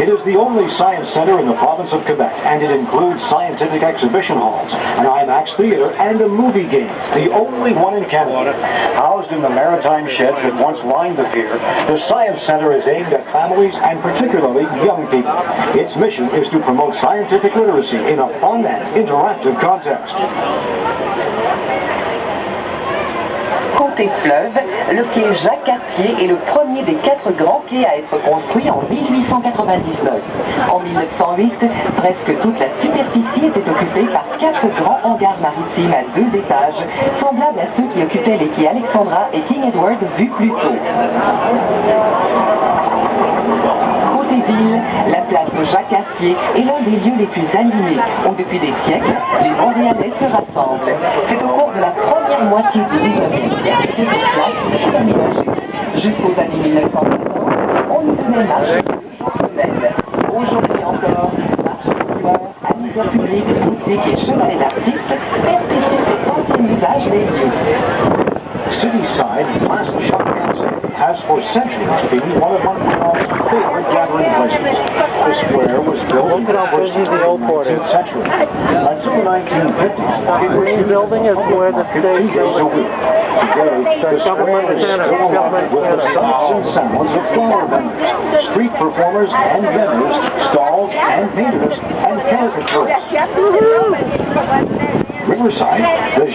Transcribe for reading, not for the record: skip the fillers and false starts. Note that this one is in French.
It is the only science center in the province of Quebec, and it includes scientific exhibition halls, an IMAX theater, and a movie game, the only one in Canada. Housed in the maritime sheds that once lined the pier, the Science Center is aimed at families and particularly young people. Its mission is to promote scientific literacy in a fun and interactive context. Côté fleuve, le quai Jacques-Cartier est le premier des 4 grands quais à être construit en 1899. En 1908, presque toute la superficie était occupée par 4 grands hangars maritimes à 2 étages, semblables à ceux qui occupaient les quais Alexandra et King Edward vus plus tôt. Côté ville, la place Jacques-Cartier est l'un des lieux les plus animés, où depuis des siècles, les Montréalais se rassemblent. C'est au cours de la première moitié du 19e siècle que cette place est aménagée. Jusqu'aux années 1960, on y tenait marche semaine. Aujourd'hui encore, marche de fleurs, amusement public, boutique et chevalet d'artistes perpétuent cet ancien usage des lieux. Cityside Place Jacques-Cartier has for centuries been one of Montreal's favorite gathering places. The square was built in the first 19th century. Until the 1950s, it was building is where the stage a week. Today, the square is still alive with the sights and sounds of flower vendors, street performers and vendors, stalls and painters and caricaturists. Riverside, the